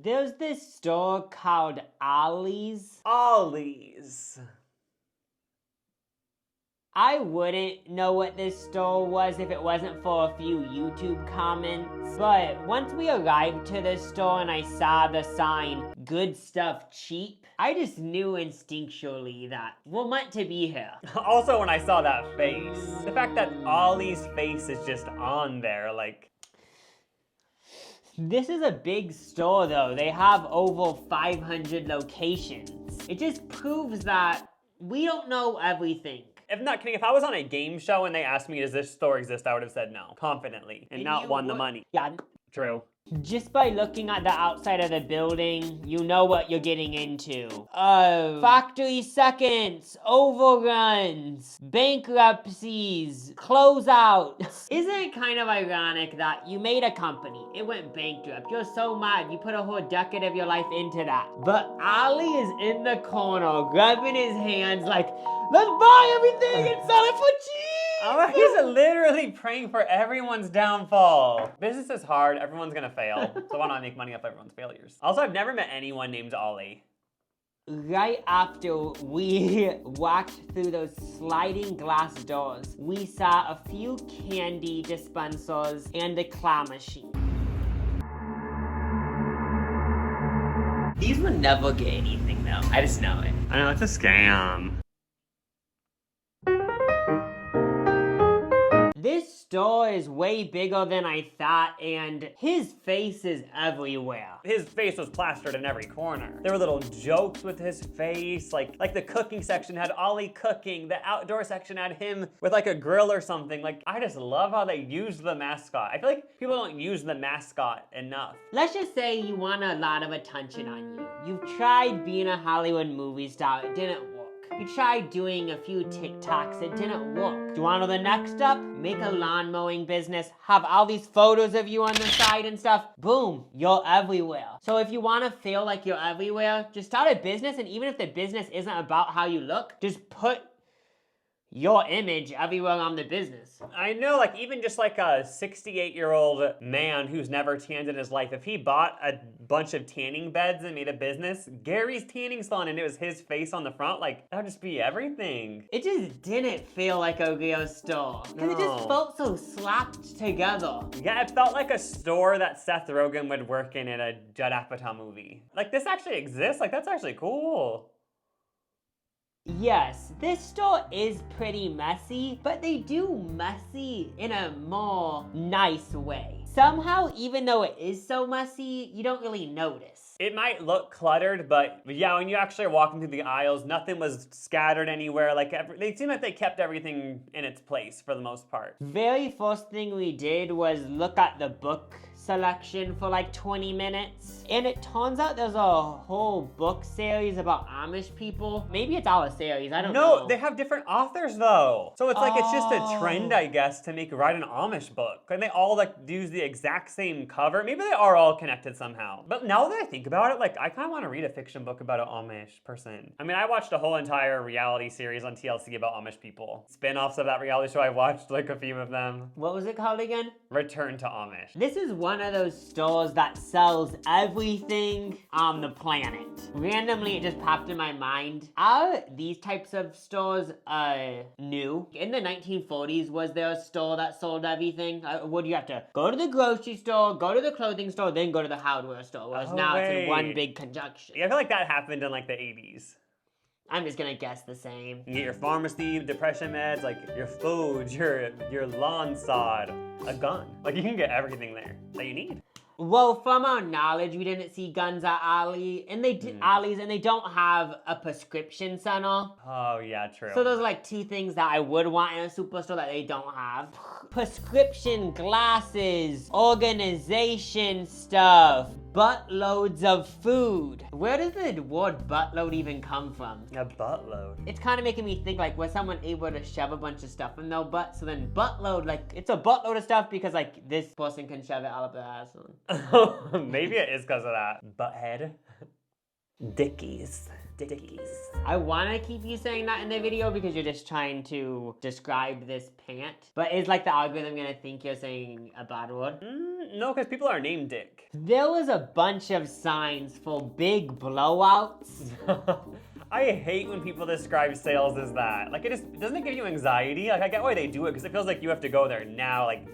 There's this store called Ollie's. Ollie's. I wouldn't know what this store was if it wasn't for a few YouTube comments, but once we arrived to this store and I saw the sign, good stuff cheap, I just knew instinctually that we're meant to be here. Also, when I saw that face, the fact that Ollie's face is just on there, like... This is a big store though. They have over 500 locations. It just proves that we don't know everything. If not kidding, if I was on a game show and they asked me, does this store exist, I would have said no, confidently, and not won the money. Yeah. True. Just by looking at the outside of the building, you know what you're getting into. Factory seconds, overruns, bankruptcies, closeouts. Isn't it kind of ironic that you made a company, it went bankrupt, you're so mad, you put a whole decade of your life into that, but Ollie is in the corner, grabbing his hands like, let's buy everything and sell it for cheap! He's literally praying for everyone's downfall. Business is hard, everyone's gonna fail. So why not make money off everyone's failures? Also, I've never met anyone named Ollie. Right after we walked through those sliding glass doors, we saw a few candy dispensers and a claw machine. These would never get anything though, I just know it. I know, it's a scam. This store is way bigger than I thought, and his face is everywhere. His face was plastered in every corner. There were little jokes with his face, like the cooking section had Ollie cooking, the outdoor section had him with like a grill or something. Like, I just love how they use the mascot. I feel like people don't use the mascot enough. Let's just say you want a lot of attention on you. You've tried being a Hollywood movie star, it didn't work. You tried doing a few TikToks, it didn't work. Do you want to know the next step? Make a lawn mowing business, have all these photos of you on the side and stuff. Boom, you're everywhere. So if you want to feel like you're everywhere, just start a business, and even if the business isn't about how you look, just put your image everywhere on the business. I know, like even just like a 68-year-old man who's never tanned in his life, if he bought a bunch of tanning beds and made a business, Gary's Tanning Salon, and it was his face on the front, like that would just be everything. It just didn't feel like a real store. Because it just felt so slapped together. Yeah, it felt like a store that Seth Rogen would work in a Judd Apatow movie. Like this actually exists, like that's actually cool. Yes, this store is pretty messy, but they do messy in a more nice way. Somehow, even though it is so messy, you don't really notice. It might look cluttered, but yeah, when you actually are walking through the aisles, nothing was scattered anywhere. Like they seem like they kept everything in its place for the most part. Very first thing we did was look at the book selection for like 20 minutes. And it turns out there's a whole book series about Amish people. Maybe it's all a series, I don't know. No, they have different authors though. So it's like, it's just a trend, I guess, to write an Amish book. And they all like use the exact same cover. Maybe they are all connected somehow. But now that I think about it, like I kind of want to read a fiction book about an Amish person. I mean, I watched a whole entire reality series on TLC about Amish people. Spin-offs of that reality show, I watched like a few of them. What was it called again? Return to Amish. This is one of those stores that sells everything on the planet. Randomly, it just popped in my mind. Are these types of stores new? In the 1940s, was there a store that sold everything? Would you have to go to the grocery store, go to the clothing store, then go to the hardware store? Whereas now it's in one big conjunction. Yeah, I feel like that happened in like the 80s. I'm just gonna guess the same. You get your pharmacy, depression meds, like your food, your lawn sod, a gun. Like you can get everything there that you need. Well, from our knowledge, we didn't see guns at Ollie, and they did Ollie's, and they don't have a prescription center. Oh yeah, true. So those are like two things that I would want in a superstore that they don't have. Prescription glasses, organization stuff, buttloads of food. Where does the word buttload even come from? A buttload. It's kind of making me think like, was someone able to shove a bunch of stuff in their butt? So then buttload, like it's a buttload of stuff because like this person can shove it all up their ass. Maybe it is because of that. Butthead. Dickies. Dickies. I want to keep you saying that in the video because you're just trying to describe this pant. But is like the algorithm gonna think you're saying a bad word? No, because people are named Dick. There was a bunch of signs for big blowouts. I hate when people describe sales as that. Like, doesn't it give you anxiety? Like, I get why they do it, because it feels like you have to go there now, like.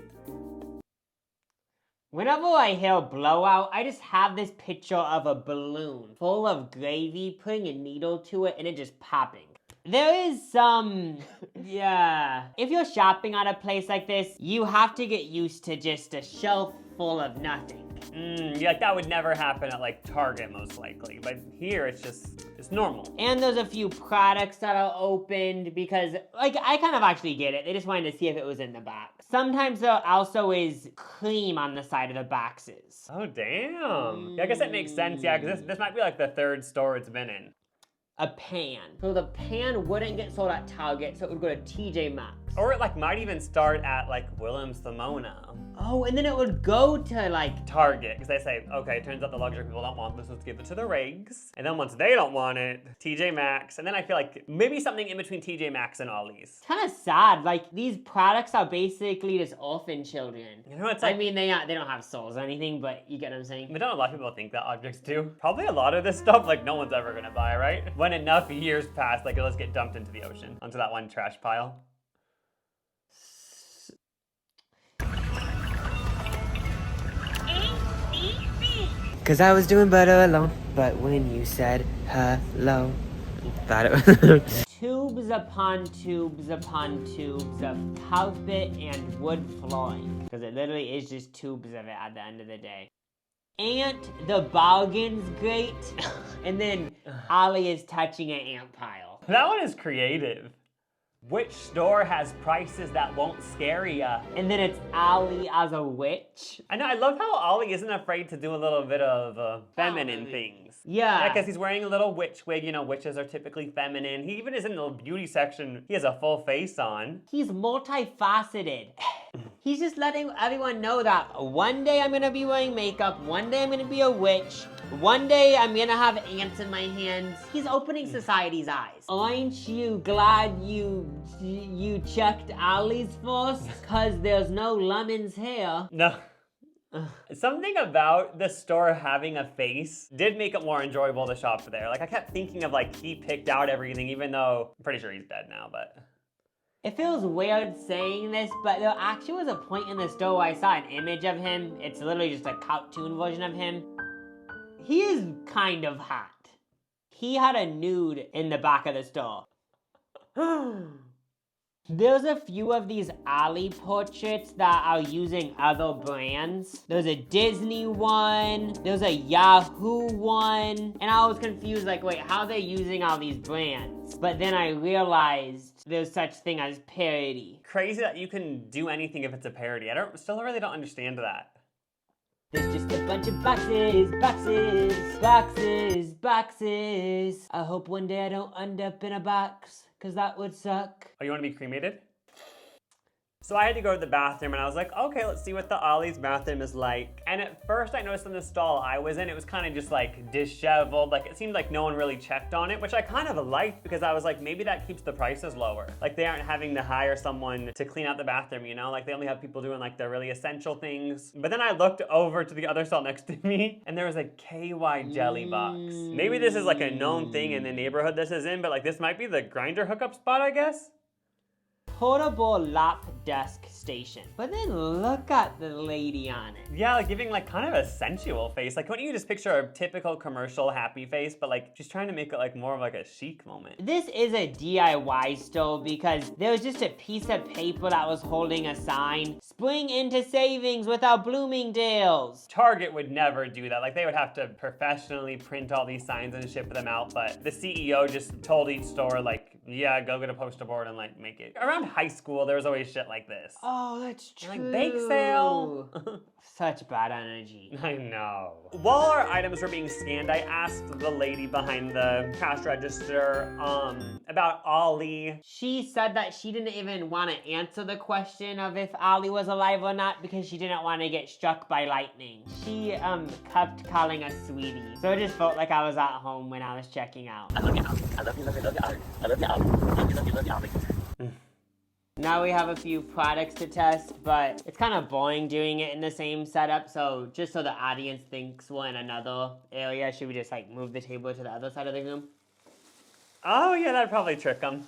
Whenever I hear blowout, I just have this picture of a balloon full of gravy, putting a needle to it, and it just popping. There is some, yeah. If you're shopping at a place like this, you have to get used to just a shelf full of nothing. Yeah, like that would never happen at like Target most likely, but here it's normal. And there's a few products that are opened because, like, I kind of actually get it. They just wanted to see if it was in the box. Sometimes there also is cream on the side of the boxes. Oh, damn. Yeah, I guess that makes sense, yeah, because this might be like the third store it's been in. A pan. So the pan wouldn't get sold at Target, so it would go to TJ Maxx. Or it like might even start at like Williams-Sonoma. Oh, and then it would go to like Target, because they say, okay, it turns out the luxury people don't want this, let's give it to the regs. And then once they don't want it, TJ Maxx. And then I feel like maybe something in between TJ Maxx and Ollie's. Kind of sad. Like, these products are basically just orphan children. You know, it's like, I mean, they don't have souls or anything, but you get what I'm saying? But don't a lot of people think that objects do? Probably a lot of this stuff, like, no one's ever gonna buy, right? When enough years pass, like, it'll just get dumped into the ocean, onto that one trash pile. Cause I was doing better alone, but when you said hello, thought it was tubes upon tubes upon tubes of carpet and wood flooring. Cause it literally is just tubes of it at the end of the day. Ant, the bargain's great. And then Ollie is touching an ant pile. That one is creative. Which store has prices that won't scare ya? And then it's Ollie as a witch. I know, I love how Ollie isn't afraid to do a little bit of feminine things. Yeah. Yeah, because he's wearing a little witch wig, you know, witches are typically feminine. He even is in the beauty section, he has a full face on. He's multifaceted. He's just letting everyone know that one day I'm gonna be wearing makeup, one day I'm gonna be a witch, one day I'm gonna have ants in my hands. He's opening society's eyes. Aren't you glad you checked Ollie's first? Cause there's no lemons here. No. Something about the store having a face did make it more enjoyable to shop there. Like, I kept thinking of, like, he picked out everything, even though I'm pretty sure he's dead now, but. It feels weird saying this, but there actually was a point in the store where I saw an image of him. It's literally just a cartoon version of him. He is kind of hot. He had a nude in the back of the store. There's a few of these Ollie portraits that are using other brands. There's a Disney one, there's a Yahoo one, and I was confused, like, wait, how are they using all these brands? But then I realized there's such thing as parody. Crazy that you can do anything if it's a parody. Still really don't understand that. There's just a bunch of boxes, boxes, boxes, boxes. I hope one day I don't end up in a box, cause that would suck. Oh, you want to be cremated? So I had to go to the bathroom and I was like, okay, let's see what the Ollie's bathroom is like. And at first I noticed in the stall I was in, it was kind of just like disheveled. Like, it seemed like no one really checked on it, which I kind of liked because I was like, maybe that keeps the prices lower. Like, they aren't having to hire someone to clean out the bathroom, you know? Like, they only have people doing like the really essential things. But then I looked over to the other stall next to me and there was a KY jelly box. Maybe this is like a known thing in the neighborhood this is in, but like this might be the grinder hookup spot, I guess? Portable lap desk station. But then look at the lady on it. Yeah, like giving like kind of a sensual face. Like, wouldn't you just picture a typical commercial happy face, but like she's trying to make it like more of like a chic moment. This is a DIY stove because there was just a piece of paper that was holding a sign. Spring into savings with our Bloomingdale's. Target would never do that. Like, they would have to professionally print all these signs and ship them out, but the CEO just told each store like, yeah, go get a poster board and like make it. Around high school, there was always shit like this. Oh, that's true. Like bake sale. Such bad energy. I know. While our items were being scanned, I asked the lady behind the cash register about Ollie. She said that she didn't even want to answer the question of if Ollie was alive or not because she didn't want to get struck by lightning. She kept calling us sweetie. So it just felt like I was at home when I was checking out. I love you, Ollie. I love you, love you, love you, Ollie. I love you, Ollie. Love you, love you, love you, Ollie. Now we have a few products to test, but it's kind of boring doing it in the same setup, so just so the audience thinks we're in another area, should we just like move the table to the other side of the room? Oh yeah, that'd probably trick them.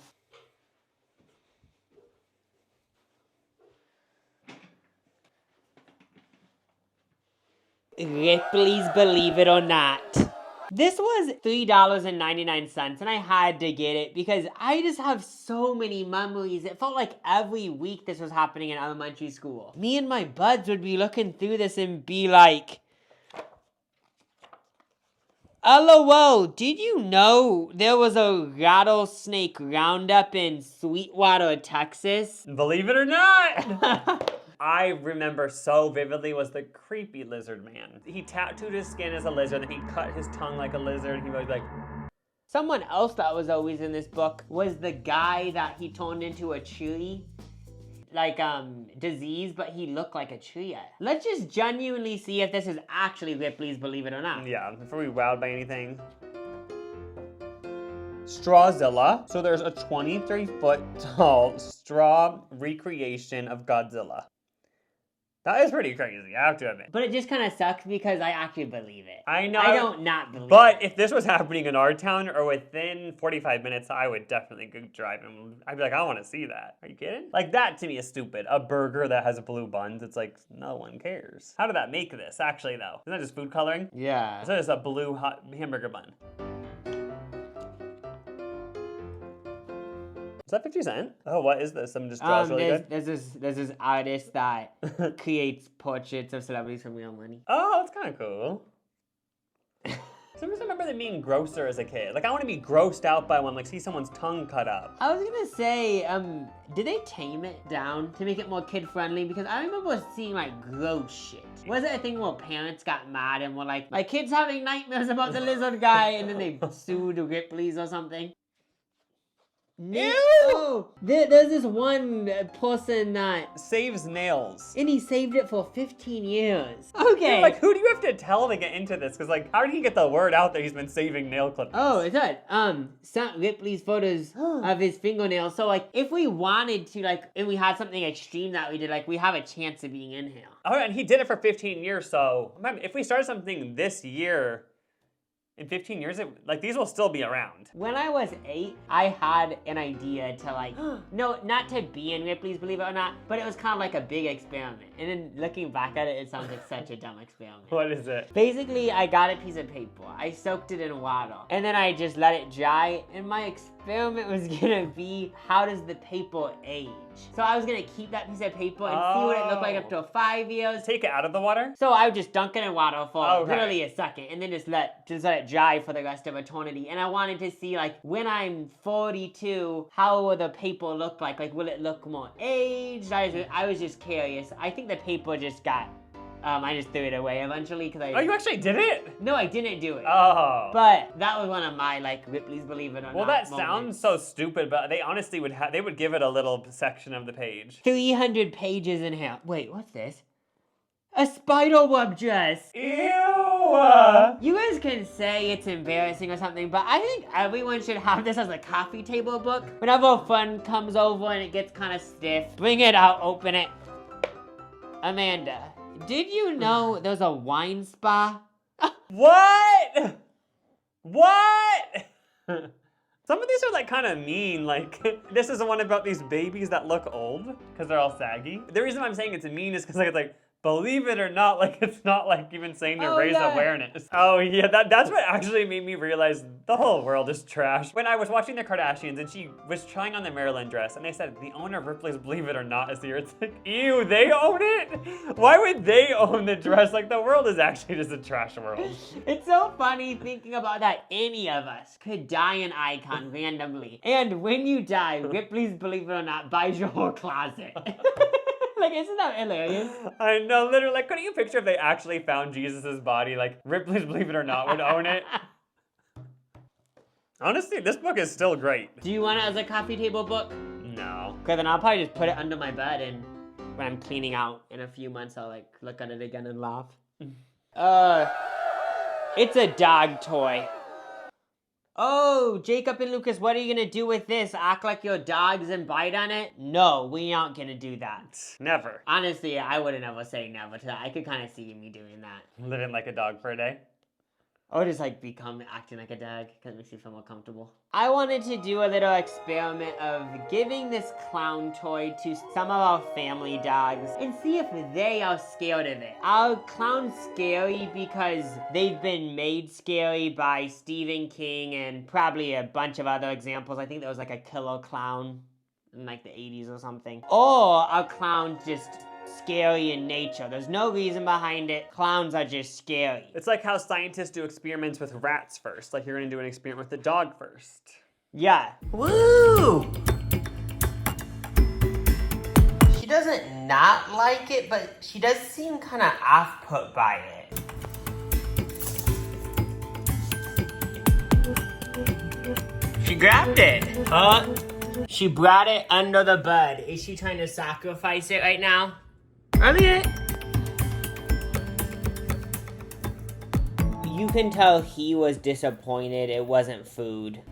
Ripley's Believe It or Not. This was $3.99 and I had to get it because I just have so many memories. It felt like every week this was happening in elementary school. Me and my buds would be looking through this and be like, LOL, did you know there was a rattlesnake roundup in Sweetwater, Texas? Believe it or not! I remember so vividly was the creepy lizard man. He tattooed his skin as a lizard, and he cut his tongue like a lizard, and he was like... Someone else that was always in this book was the guy that he turned into a tree. Like, disease, but he looked like a tree. Let's just genuinely see if this is actually Ripley's Believe It or Not. Yeah, before we wowed by anything. Strawzilla. So there's a 23-foot tall straw recreation of Godzilla. That is pretty crazy, I have to admit. But it just kind of sucks because I actually believe it. I know. I don't not believe but it. If this was happening in our town or within 45 minutes, I would definitely go drive and I'd be like, I want to see that. Are you kidding? Like, that to me is stupid. A burger that has blue buns, it's like, no one cares. How did that make this, actually, though? Isn't that just food coloring? Yeah. So it's a blue hot hamburger bun. Is that 50 Cent? Oh, what is this? Someone just draws really good? There's this artist that creates portraits of celebrities from real money. Oh, that's kind of cool. Sometimes I remember them being grosser as a kid. Like, I want to be grossed out by one, like, see someone's tongue cut up. I was gonna say, did they tame it down to make it more kid-friendly? Because I remember seeing, like, gross shit. Was it a thing where parents got mad and were like, my kid's having nightmares about the lizard guy, and then they sued Ripley's or something? Ew! Oh, there's this one person that... Saves nails. And he saved it for 15 years. Okay. Like, who do you have to tell to get into this? Because, like, how did he get the word out that he's been saving nail clippings? Oh, it's that, sent Ripley's photos of his fingernails. So, like, if we wanted to, like, and we had something extreme that we did, like, we have a chance of being in here. Oh, and he did it for 15 years, so if we started something this year, in 15 years, like, these will still be around. When I was 8, I had an idea to, like, no, not to be in Ripley's Believe It or Not, but it was kind of like a big experiment. And then looking back at it, it sounds like such a dumb experiment. What is it? Basically, I got a piece of paper. I soaked it in water. And then I just let it dry. And my experiment was gonna be, how does the paper age? So I was gonna keep that piece of paper and see what it looked like up to 5 years. Take it out of the water? So I would just dunk it in water for Okay. literally a second and then just let it dry for the rest of eternity. And I wanted to see, like, when I'm 42, how will the paper look like? Like, will it look more aged? I was just curious. I think the paper just got, I just threw it away eventually because I... Oh, you actually did it? No, I didn't do it. Oh. But that was one of my, like, Ripley's Believe It or Not Well, that moments. sounds so stupid, but they honestly they would give it a little section of the page. 300 pages in here. Wait, what's this? A spiderweb dress. Ew! You guys can say it's embarrassing or something, but I think everyone should have this as a coffee table book. Whenever a friend comes over and it gets kind of stiff, bring it out, open it. Amanda, did you know there's a wine spa? What? What? Some of these are, like, kind of mean. Like, this is the one about these babies that look old because they're all saggy. The reason I'm saying it's mean is because, like, it's like, Believe it or not, like it's not like even saying to Oh, raise yeah. awareness. Oh yeah, that's what actually made me realize the whole world is trash. When I was watching the Kardashians and she was trying on the Marilyn dress and they said the owner of Ripley's Believe It or Not is here. It's like, ew, they own it? Why would they own the dress? Like the world is actually just a trash world. It's so funny thinking about that any of us could die an icon randomly. And when you die, Ripley's Believe It or Not buys your whole closet. Like, isn't that hilarious? I know, literally, like, couldn't you picture if they actually found Jesus' body, like, Ripley's Believe It or Not would own it? Honestly, this book is still great. Do you want it as a coffee table book? No. Okay, then I'll probably just put it under my bed, and when I'm cleaning out in a few months, I'll, like, look at it again and laugh. It's a dog toy. Oh, Jacob and Lucas, what are you gonna do with this? Act like your dogs and bite on it? No, we aren't gonna do that. Never. Honestly, I wouldn't ever say never to that. I could kind of see me doing that. Living like a dog for a day. Or just like become acting like a dog, because it makes you feel more comfortable. I wanted to do a little experiment of giving this clown toy to some of our family dogs and see if they are scared of it. Are clowns scary because they've been made scary by Stephen King and probably a bunch of other examples? I think there was like a killer clown in like the 80s or something. Or are clowns just scary in nature? There's no reason behind it. Clowns are just scary. It's like how scientists do experiments with rats first. Like you're gonna do an experiment with the dog first. Yeah. Woo! She doesn't not like it, but she does seem kind of off-put by it. She grabbed it. Huh? She brought it under the bed. Is she trying to sacrifice it right now? Elliot! You can tell he was disappointed it wasn't food.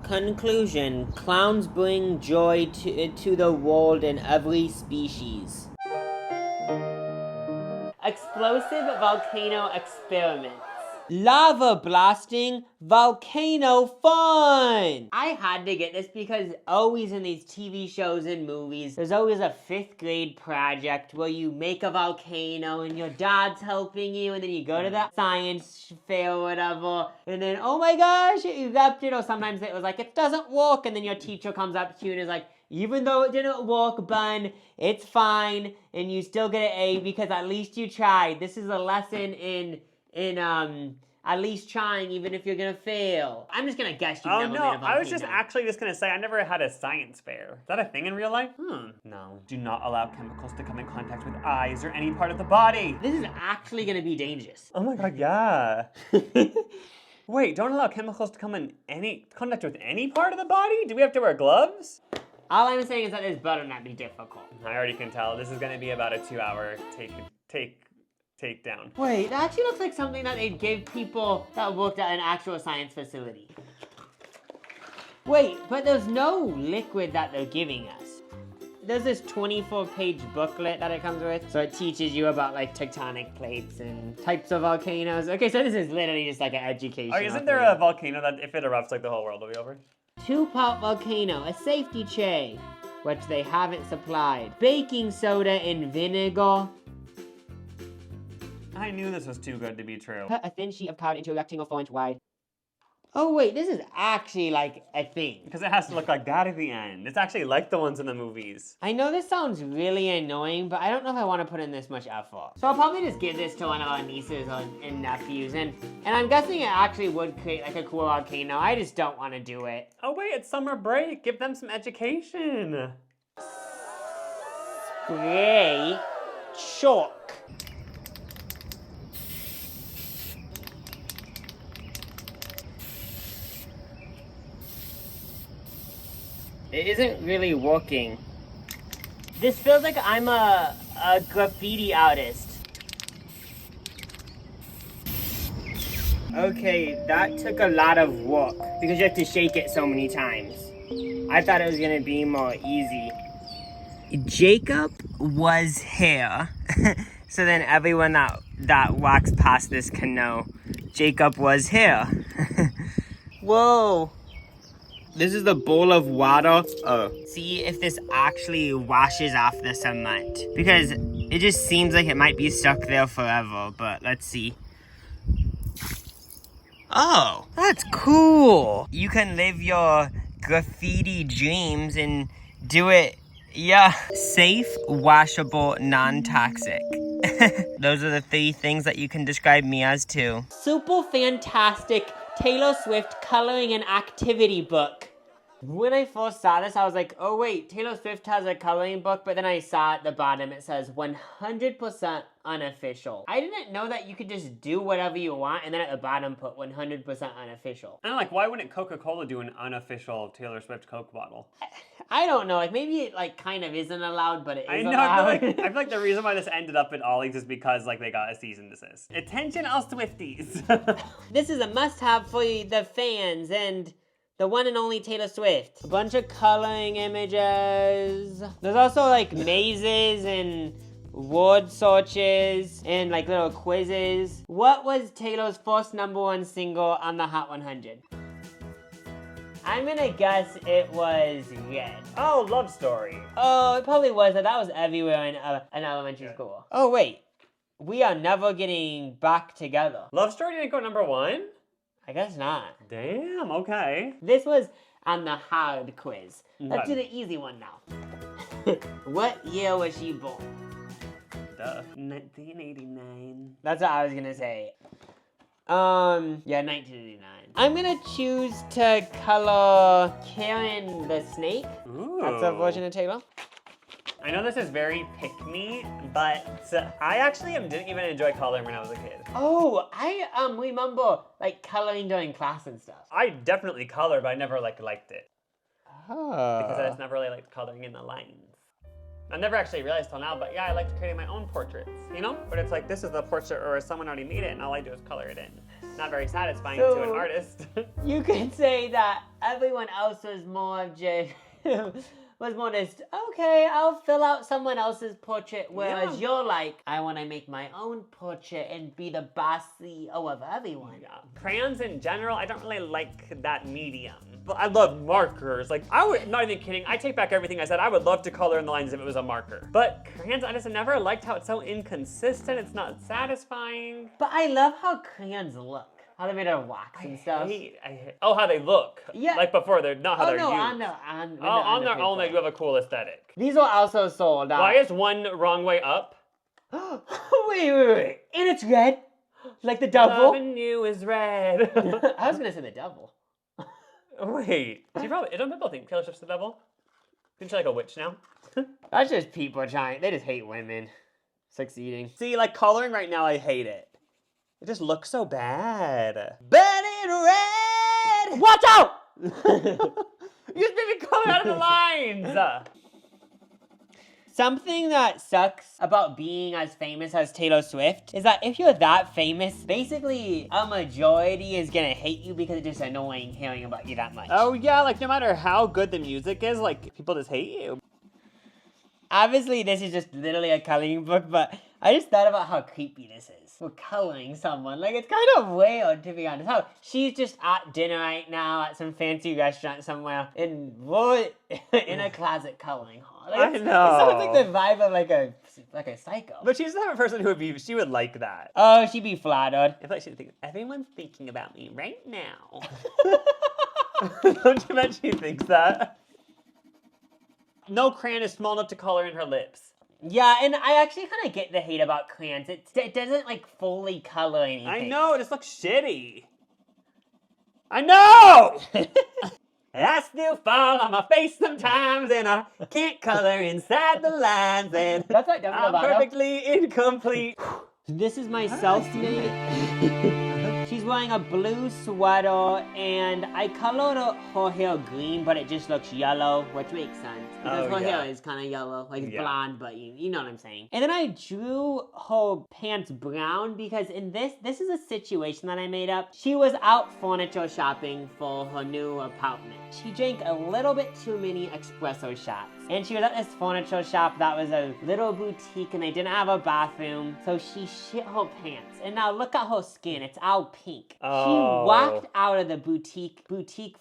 Conclusion. Clowns bring joy to the world in every species. Explosive volcano experiments. Lava blasting volcano fun! I had to get this because always in these TV shows and movies, there's always a 5th grade project where you make a volcano and your dad's helping you, and then you go to that science fair or whatever, and then, oh my gosh, it erupted, or sometimes it was like, it doesn't work, and then your teacher comes up to you and is like, even though it didn't work, Ben, it's fine, and you still get an A because at least you tried. This is a lesson in at least trying even if you're gonna fail. I'm just gonna guess you've never made a volcano. I was just actually just gonna say I never had a science fair. Is that a thing in real life? No. Do not allow chemicals to come in contact with eyes or any part of the body. This is actually gonna be dangerous. Oh my god, yeah. Wait, don't allow chemicals to come in any contact with any part of the body? Do we have to wear gloves? All I'm saying is that this better not be difficult. I already can tell. This is gonna be about a 2-hour take down. Wait, that actually looks like something that they'd give people that worked at an actual science facility. Wait, but there's no liquid that they're giving us. There's this 24-page booklet that it comes with, so it teaches you about like tectonic plates and types of volcanoes. Okay, so this is literally just like an education. Oh, isn't there a volcano that if it erupts, like the whole world will be over? 2-part volcano, a safety tray, which they haven't supplied. Baking soda and vinegar. I knew this was too good to be true. Cut a thin sheet of card into a rectangle 4-inch wide. Oh wait, this is actually like a thing. Because it has to look like that at the end. It's actually like the ones in the movies. I know this sounds really annoying, but I don't know if I want to put in this much effort. So I'll probably just give this to one of our nieces and nephews, and I'm guessing it actually would create like a cool volcano. I just don't want to do it. Oh wait, it's summer break. Give them some education. Spray chalk. It isn't really working. This feels like I'm a graffiti artist. Okay, that took a lot of work because you have to shake it so many times. I thought it was gonna be more easy. Jacob was here. So then everyone that walks past this can know Jacob was here. Whoa. This is the bowl of water. Oh. See if this actually washes off the cement. Because it just seems like it might be stuck there forever, but let's see. Oh, that's cool. You can live your graffiti dreams and do it, yeah. Safe, washable, non-toxic. Those are the 3 things that you can describe me as too. Super fantastic Taylor Swift coloring and activity book. When I first saw this, I was like, oh wait, Taylor Swift has a coloring book, but then I saw at the bottom, it says 100% unofficial. I didn't know that you could just do whatever you want, and then at the bottom put 100% unofficial. And like, why wouldn't Coca-Cola do an unofficial Taylor Swift Coke bottle? I don't know, like maybe it like kind of isn't allowed, but it is I know, allowed. I feel like the reason why this ended up at Ollie's is because like they got a cease and desist. Attention all Swifties. This is a must-have for the fans and the one and only Taylor Swift. A bunch of coloring images. There's also like mazes and word searches and like little quizzes. What was Taylor's first #1 single on the Hot 100? I'm gonna guess it was Red. Oh, Love Story. Oh, it probably was. That was everywhere in elementary school. Oh wait, we are never getting back together. Love Story didn't go #1? I guess not. Damn, okay. This was on the hard quiz. Let's Okay. do the easy one now. What year was she born? Duh. 1989. That's what I was gonna say. Yeah, 1989. I'm gonna choose to color Karen the Snake. Ooh. That's a version of Taylor. I know this is very pick-me, but I actually didn't even enjoy coloring when I was a kid. Oh, I remember like coloring during class and stuff. I definitely colored, but I never liked it. Oh. Because I just never really liked coloring in the lines. I never actually realized till now, but yeah, I liked creating my own portraits, you know? But it's like, this is the portrait, or someone already made it, and all I do is color it in. Not very satisfying to an artist. You could say that everyone else was more of just, was more just, okay, I'll fill out someone else's portrait, whereas you're like, I want to make my own portrait and be the boss CEO of everyone. Yeah. Crayons in general, I don't really like that medium. But I love markers. Like, I would, not even kidding, I take back everything I said. I would love to color in the lines if it was a marker. But crayons, I just never liked how it's so inconsistent. It's not satisfying. But I love how crayons look. How they made out of wax and stuff. I hate, oh, how they look. Yeah. Like before, they're not how they're used. On their own, they do have a cool aesthetic. These were also sold out. Why is one wrong way up? Wait. And it's red? Like the devil? Loving you is red. I was gonna say the devil. Wait, don't people think Taylor Swift's the devil? Isn't she like a witch now? That's just people trying, they just hate women succeeding. See, like coloring right now, I hate it. It just looks so bad. Burning red! Watch out! You just made me color out of the lines! Something that sucks about being as famous as Taylor Swift is that if you're that famous, basically a majority is gonna hate you because it's just annoying hearing about you that much. Oh yeah, like no matter how good the music is, like people just hate you. Obviously, this is just literally a coloring book, but I just thought about how creepy this is. We're coloring someone. Like, it's kind of weird, to be honest. How she's just at dinner right now at some fancy restaurant somewhere, and we're in a closet coloring hall. Like, I know. It sounds like the vibe of like a psycho. But she's the type of person who she would like that. Oh, she'd be flattered. I feel like she'd think, everyone's thinking about me right now. Don't you bet she thinks that? No crayon is small enough to color in her lips. Yeah, and I actually kind of get the hate about crayons. It doesn't, like, fully color anything. I know, it just looks shitty. I know! I still fall on my face sometimes, and I can't color inside the lines, and That's like Demi I'm Lovato. perfectly incomplete. This is my self-made. She's wearing a blue sweater, and I colored her hair green, but it just looks yellow, which makes sense. Because her hair is kind of yellow, like it's blonde, but you know what I'm saying. And then I drew her pants brown, because in this is a situation that I made up. She was out furniture shopping for her new apartment. She drank a little bit too many espresso shots. And she was at this furniture shop that was a little boutique and they didn't have a bathroom. So she shit her pants. And now look at her skin. It's all pink. Oh. She walked out of the boutique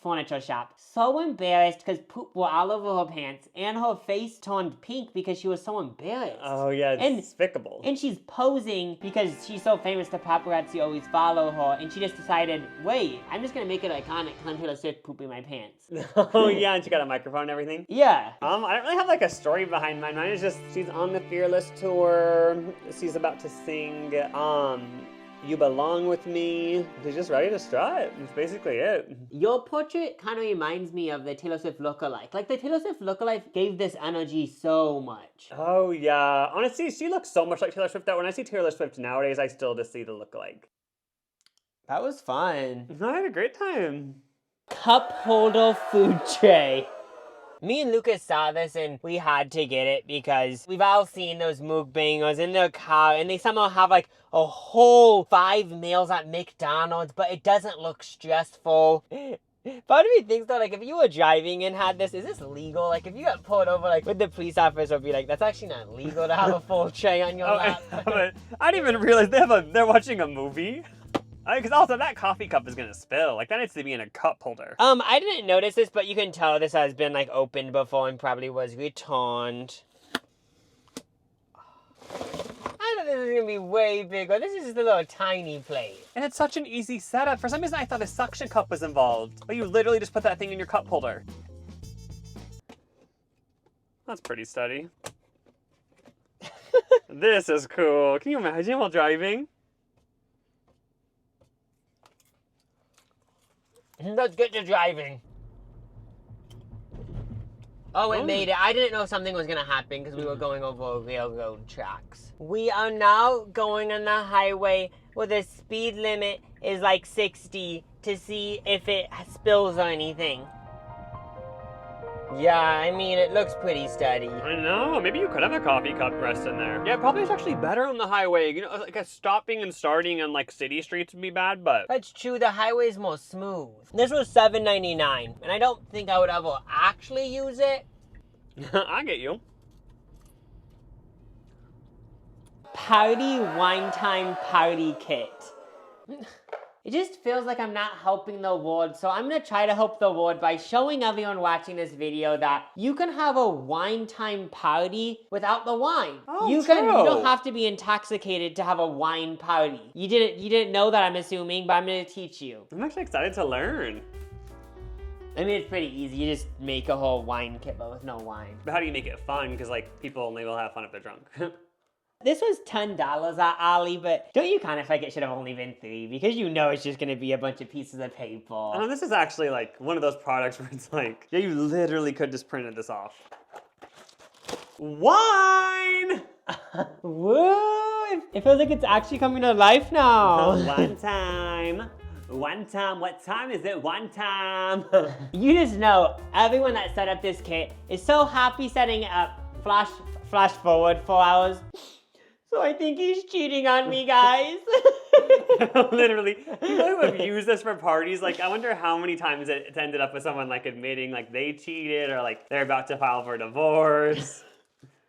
furniture shop so embarrassed because poop were all over her pants. And her face turned pink because she was so embarrassed. Oh, yeah, it's And- despicable. And she's posing because she's so famous, the paparazzi always follow her. And she just decided, wait, I'm just gonna make it iconic because I'm Taylor Swift pooping my pants. Oh, yeah, and she got a microphone and everything. Yeah. I don't really have like a story behind mine. Mine is just she's on the Fearless tour. She's about to sing You Belong With Me. She's just ready to strut. That's basically it. Your portrait kind of reminds me of the Taylor Swift lookalike. Like, the Taylor Swift lookalike gave this energy so much. Oh yeah. Honestly, she looks so much like Taylor Swift that when I see Taylor Swift nowadays, I still just see the lookalike. That was fun. I had a great time. Cup holder food tray. Me and Lucas saw this and we had to get it because we've all seen those mukbangers in their car and they somehow have like a whole 5 meals at McDonald's, but it doesn't look stressful. Part of me thinks though, like, if you were driving and had this, is this legal? Like, if you got pulled over, like, with the police officer would be like, that's actually not legal to have a full tray on your lap. I didn't even realize they're watching a movie. Because also that coffee cup is gonna spill. Like that needs to be in a cup holder. I didn't notice this, but you can tell this has been like opened before and probably was returned. I thought this was gonna be way bigger. This is just a little tiny plate. And it's such an easy setup. For some reason I thought a suction cup was involved. But you literally just put that thing in your cup holder. That's pretty steady. This is cool. Can you imagine while driving? Let's get to driving. Oh, it made it. I didn't know something was gonna happen because we were going over railroad tracks. We are now going on the highway where the speed limit is like 60 to see if it spills or anything. Yeah, I mean, it looks pretty steady. I know. Maybe you could have a coffee cup rest in there. Yeah, probably it's actually better on the highway. You know, like a stopping and starting on like city streets would be bad, but That's true, the highway's more smooth. This was $7.99, and I don't think I would ever actually use it. I get you. Party wine time party kit. It just feels like I'm not helping the world, so I'm gonna try to help the world by showing everyone watching this video that you can have a wine time party without the wine. Oh, you true. don't have to be intoxicated to have a wine party. You didn't know that, I'm assuming, but I'm gonna teach you. I'm actually excited to learn. I mean, it's pretty easy. You just make a whole wine kit, but with no wine. But how do you make it fun? Because like people only will have fun if they're drunk. This was $10 at Ollie, but don't you kind of think it should have only been $3? Because you know it's just gonna be a bunch of pieces of paper. This is actually like one of those products where it's like, yeah, you literally could just printed this off. Wine! Woo! It feels like it's actually coming to life now. One time. One time. What time is it? One time. You just know, everyone that set up this kit is so happy setting it up. Flash forward 4 hours. So I think he's cheating on me, guys. Literally, people who have used this for parties, like, I wonder how many times it's ended up with someone, like, admitting, like, they cheated or, like, they're about to file for divorce.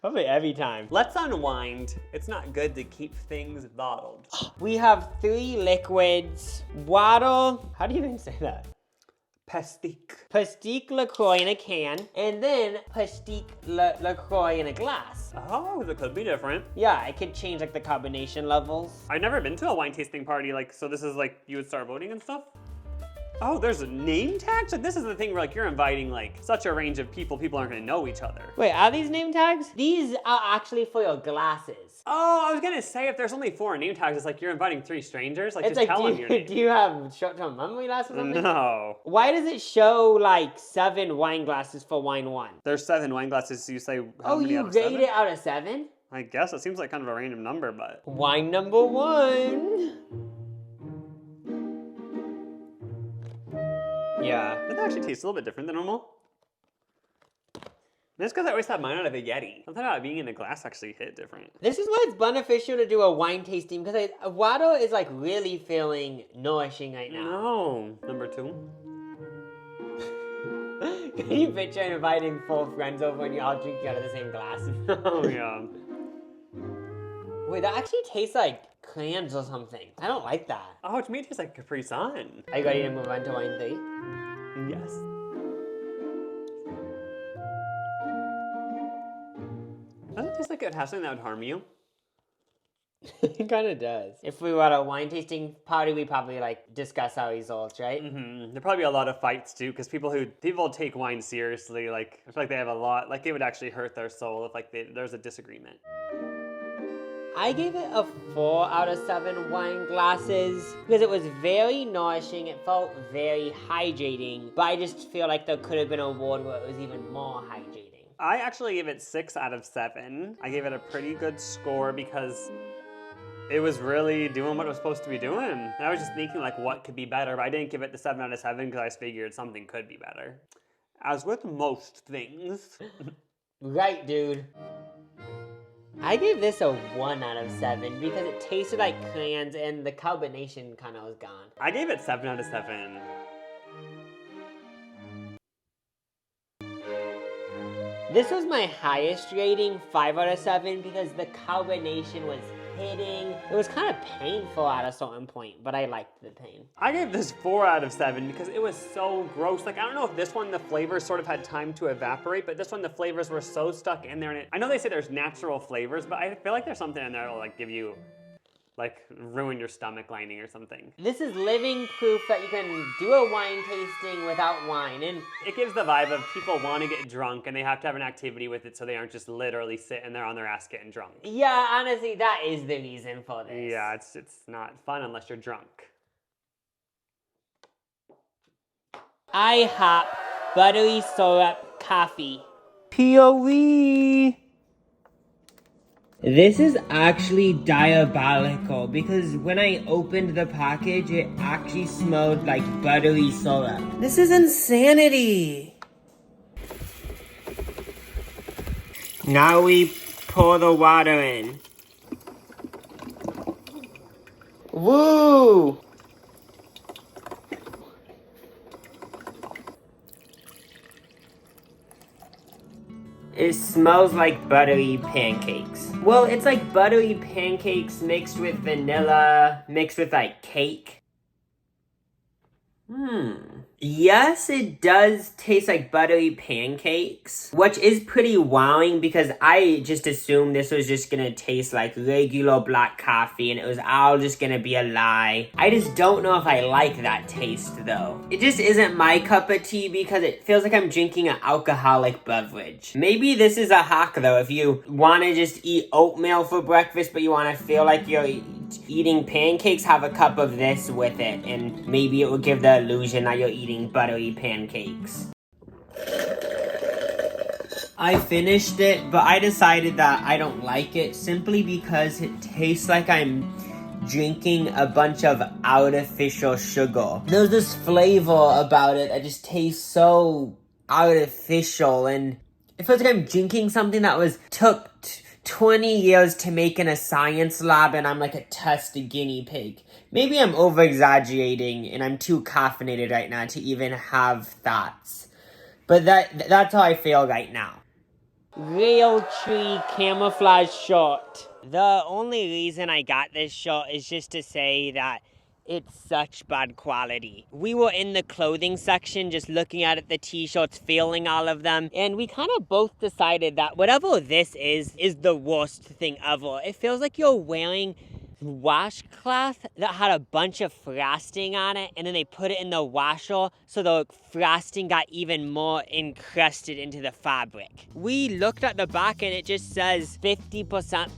Probably every time. Let's unwind. It's not good to keep things bottled. We have 3 liquids. Water. How do you even say that? Pastique. Pastique LaCroix in a can, and then Pastique LaCroix in a glass. Oh, that could be different. Yeah, I could change like the carbonation levels. I've never been to a wine tasting party, like, so this is like, you would start voting and stuff? Oh, there's a name tags? Like, this is the thing where, like, you're inviting, like, such a range of people aren't gonna know each other. Wait, are these name tags? These are actually for your glasses. Oh, I was gonna say, if there's only 4 name tags, it's like you're inviting 3 strangers. Like, It's just like, tell them your name. do you have short-term memory loss or something? No. Why does it show like 7 wine glasses for wine 1? There's 7 wine glasses, so you say how many you out of 7? rate it out of 7? I guess it seems like kind of a random number, but... Wine number 1. Yeah. It actually tastes a little bit different than normal. That's because I always had mine out of a Yeti. Something about being in a glass actually hit different. This is why it's beneficial to do a wine tasting, because water is like really feeling nourishing right now. No. Number 2. Can you picture inviting 4 friends over and you all drinking out of the same glass? Oh, yeah. Wait, that actually tastes like clams or something. I don't like that. Oh, to me it tastes like Capri Sun. Are you ready to move on to wine 3? Yes. Doesn't it taste like it has something that would harm you? It kind of does. If we were at a wine tasting party, we'd probably like discuss our results, right? Mm-hmm. There'd probably be a lot of fights too, because people take wine seriously. Like I feel like they have a lot. Like it would actually hurt their soul if like there's a disagreement. I gave it a 4 out of 7 wine glasses because it was very nourishing. It felt very hydrating, but I just feel like there could have been a world where it was even more hydrating. I actually gave it 6 out of 7. I gave it a pretty good score because it was really doing what it was supposed to be doing. And I was just thinking like what could be better, but I didn't give it the 7 out of 7 because I figured something could be better. As with most things. Right, dude. I gave this a 1 out of 7 because it tasted like clams and the carbonation kind of was gone. I gave it 7 out of 7. This was my highest rating, 5 out of 7, because the carbonation was hitting. It was kind of painful at a certain point, but I liked the pain. I gave this 4 out of 7 because it was so gross. Like, I don't know if this one, the flavors sort of had time to evaporate, but this one, the flavors were so stuck in there. And I know they say there's natural flavors, but I feel like there's something in there that'll like give you, like ruin your stomach lining or something. This is living proof that you can do a wine tasting without wine. And it gives the vibe of people want to get drunk and they have to have an activity with it so they aren't just literally sitting there on their ass getting drunk. Yeah, honestly, that is the reason for this. Yeah, it's not fun unless you're drunk. IHOP buttery syrup coffee. POV. This is actually diabolical because when I opened the package, it actually smelled like buttery syrup. This is insanity. Now we pour the water in. Woo! It smells like buttery pancakes. Well, it's like buttery pancakes mixed with vanilla, mixed with like cake. Yes, it does taste like buttery pancakes, which is pretty wowing because I just assumed this was just gonna taste like regular black coffee and it was all just gonna be a lie. I just don't know if I like that taste though. It just isn't my cup of tea because it feels like I'm drinking an alcoholic beverage. Maybe this is a hack though if you wanna just eat oatmeal for breakfast but you wanna feel like you're eating pancakes, have a cup of this with it and maybe it will give the illusion that you're eating buttery pancakes. I finished it, but I decided that I don't like it simply because it tastes like I'm drinking a bunch of artificial sugar. There's this flavor about it that just tastes so artificial and it feels like I'm drinking something that took 20 years to make in a science lab and I'm like a test guinea pig. Maybe I'm over-exaggerating and I'm too caffeinated right now to even have thoughts. But that's how I feel right now. Real tree camouflage short. The only reason I got this short is just to say that it's such bad quality. We were in the clothing section just looking at the t-shirts, feeling all of them, and we kind of both decided that whatever this is the worst thing ever. It feels like you're wearing washcloth that had a bunch of frosting on it and then they put it in the washer so the frosting got even more encrusted into the fabric. We looked at the back and it just says 50%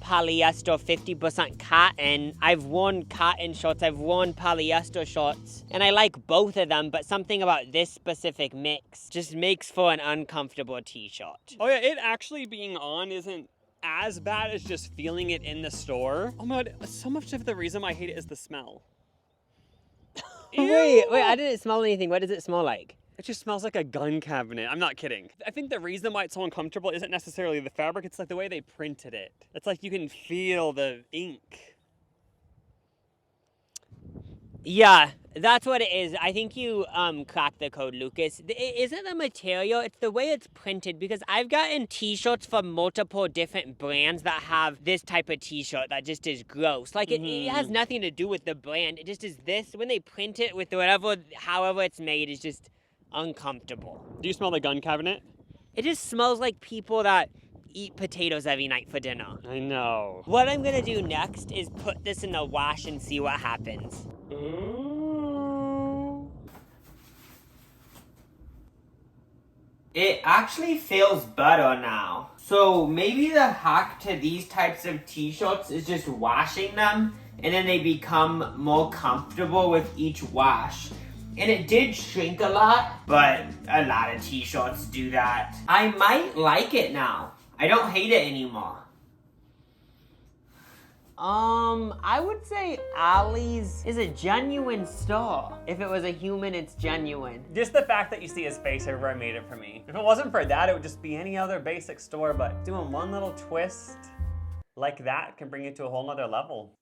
polyester, 50% cotton. I've worn cotton shorts, I've worn polyester shorts, and I like both of them, but something about this specific mix just makes for an uncomfortable t-shirt. Oh yeah, it actually being on isn't as bad as just feeling it in the store. Oh my god, so much of the reason I hate it is the smell. Wait, I didn't smell anything. What does it smell like? It just smells like a gun cabinet. I'm not kidding. I think the reason why it's so uncomfortable isn't necessarily the fabric, it's like the way they printed it. It's like you can feel the ink. Yeah, that's what it is. I think you cracked the code, Lucas. It isn't the material, it's the way it's printed, because I've gotten t-shirts from multiple different brands that have this type of t-shirt that just is gross. Like it has nothing to do with the brand. It just is this. When they print it with whatever, however it's made, is just uncomfortable. Do you smell the gun cabinet? It just smells like people that eat potatoes every night for dinner. I know. What I'm gonna do next is put this in the wash and see what happens. It actually feels better now. So maybe the hack to these types of t-shirts is just washing them, and then they become more comfortable with each wash. And it did shrink a lot, but a lot of t-shirts do that. I might like it now. I don't hate it anymore. I would say Ollie's is a genuine store. If it was a human, it's genuine. Just the fact that you see his face everywhere made it for me. If it wasn't for that, it would just be any other basic store, but doing one little twist like that can bring it to a whole nother level.